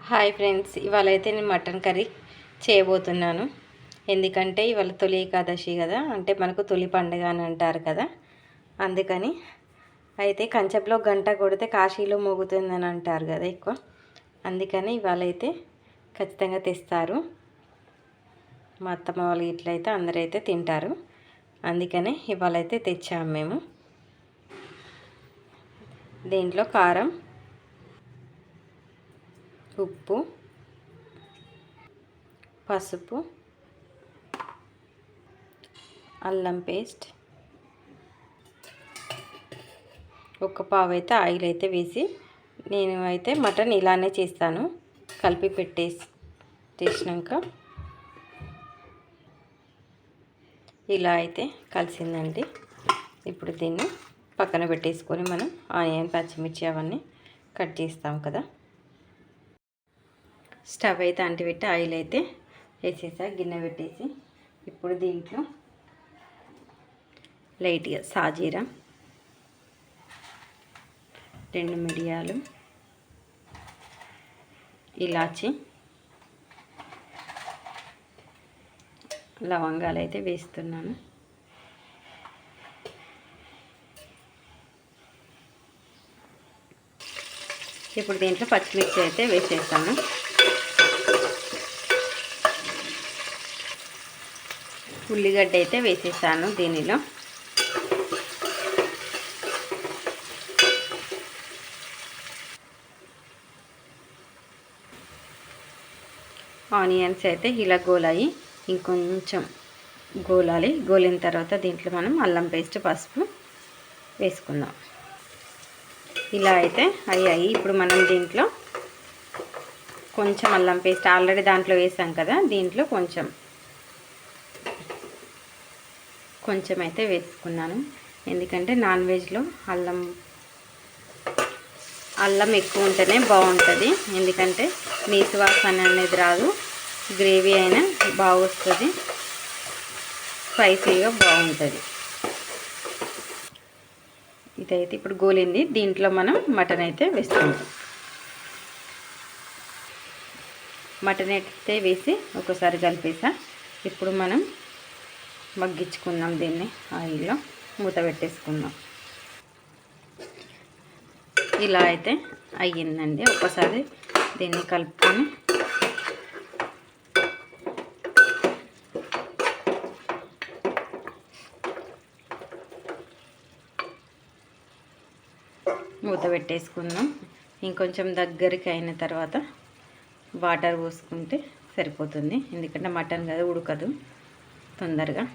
Hi friends, ఇవాళ అయితే నేను మటన్ కర్రీ చేయబోతున్నాను. ఎందుకంటే ఇవాళ తొలి ఏకాదశి కదా, అంటే మనకు తొలి పండుగ అని అంటారు కదా. అందుకని అయితే కంచెంలో గంట కొడితే కాశీలో మోగుతుందని అంటారు కదా ఎక్కువ. అందుకని ఇవాళ అయితే ఖచ్చితంగా తెస్తారు. మా అత్తమ్మ వాళ్ళు ఇట్లయితే అందరైతే తింటారు. అందుకని ఇవాళ అయితే తెచ్చాము మేము. దీంట్లో కారం, ఉప్పు, పసుపు, అల్లం పేస్ట్, ఒక పావు అయితే ఆయిల్ అయితే వేసి, నేను అయితే మటన్ ఇలానే చేస్తాను. కలిపి చేసినాక ఇలా అయితే కలిసిందండి. ఇప్పుడు దీన్ని పక్కన పెట్టేసుకొని మనం ఆనియన్, పచ్చిమిర్చి అవన్నీ కట్ చేస్తాం కదా. స్టవ్ అయితే అంటిపెట్టి ఆయిల్ అయితే వేసేసా, గిన్నె పెట్టేసి. ఇప్పుడు దీంట్లో లైట్గా సాజీరా, 2 మిరియాలు, ఇలాచి, లవంగాలు అయితే వేస్తున్నాను. ఇప్పుడు దీంట్లో పచ్చిమిర్చి అయితే వేసేస్తాను. ఉల్లిగడ్డ అయితే వేసేసాను దీనిలో. ఆనియన్స్ అయితే ఇలా గోలాయి, ఇంకొంచెం గోలాలి. గోలిన తర్వాత దీంట్లో మనం అల్లం పేస్ట్, పసుపు వేసుకుందాం. ఇలా అయితే అయ్యాయి. ఇప్పుడు మనం దీంట్లో కొంచెం అల్లం పేస్ట్ ఆల్రెడీ దాంట్లో వేసాం కదా, దీంట్లో కొంచెం అయితే వేసుకున్నాను. ఎందుకంటే నాన్ వెజ్లో అల్లం ఎక్కువ ఉంటేనే బాగుంటుంది. ఎందుకంటే నీసు వాసన అనేది రాదు, గ్రేవీ అయినా బాగా వస్తుంది, స్పైసీగా బాగుంటుంది. ఇదైతే ఇప్పుడు గోలింది. దీంట్లో మనం మటన్ అయితే వేసుకుంటాం. మటన్ అయితే వేసి ఒకసారి కలిపేసా. ఇప్పుడు మనం మగ్గించుకుందాం దీన్ని ఆయిల్లో, మూత పెట్టేసుకుందాం. ఇలా అయితే అయ్యిందండి. ఒకసారి దీన్ని కలుపుకొని మూత పెట్టేసుకుందాం. ఇంకొంచెం దగ్గరికి అయిన తర్వాత వాటర్ పోసుకుంటే సరిపోతుంది. ఎందుకంటే మటన్ కదా, ఉడకదు తొందరగా.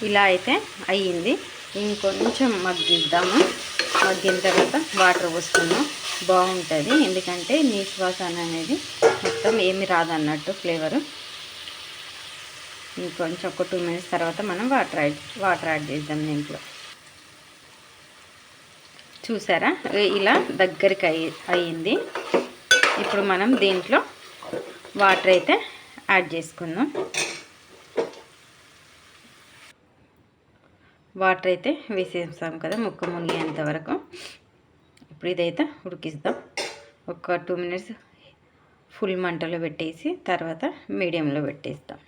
ఇలా అయితే అయ్యింది. ఇంకొంచెం మగ్గిద్దాము. మగ్గిన తర్వాత వాటర్ పోసుకుందాం, బాగుంటుంది. ఎందుకంటే నీసు వాసన అనేది మొత్తం ఏమి రాదన్నట్టు ఫ్లేవరు. ఇంకొంచెం ఒక 2 మినిట్స్ తర్వాత మనం వాటర్ యాడ్ చేద్దాం దీంట్లో. చూసారా, ఇలా దగ్గరికి అయ్యింది. ఇప్పుడు మనం దీంట్లో వాటర్ అయితే యాడ్ చేసుకుందాం. వాటర్ అయితే వేసేస్తాం కదా ముక్క మునిగేంత వరకు. ఇప్పుడు ఇదైతే ఉడికిస్తాం. ఒక 2 మినిట్స్ ఫుల్ మంటలో పెట్టేసి తర్వాత మీడియంలో పెట్టేస్తాం.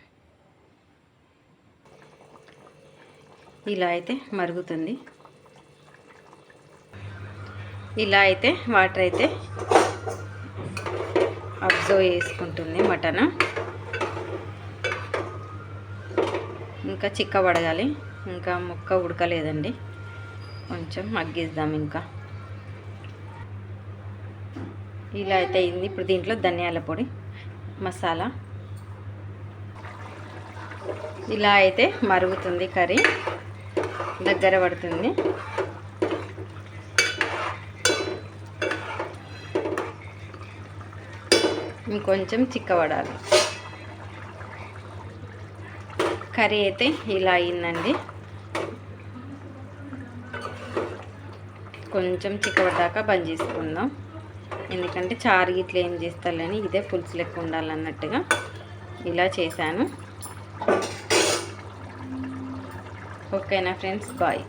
ఇలా అయితే మరుగుతుంది. ఇలా అయితే వాటర్ అయితే అబ్జర్వ్ చేసుకుంటుంది మటన్. ఇంకా చిక్కబడగాలి, ఇంకా ముక్క ఉడకలేదండి, కొంచెం మగ్గిద్దాం ఇంకా. ఇలా అయితే అయింది. ఇప్పుడు దీంట్లో ధనియాల పొడి, మసాలా. ఇలా అయితే మరుగుతుంది, కర్రీ దగ్గర పడుతుంది. ఇంకొంచెం చిక్కబడాలి. కర్రీ అయితే ఇలా అయిందండి. కొంచెం చిక్కబడ్డాక బంద్ చేసుకుందాం. ఎందుకంటే చారు గిట్లా ఏం చేస్తారని, ఇదే పులుసు లెక్క ఉండాలన్నట్టుగా ఇలా చేశాను. ఓకేనా ఫ్రెండ్స్, బాయ్.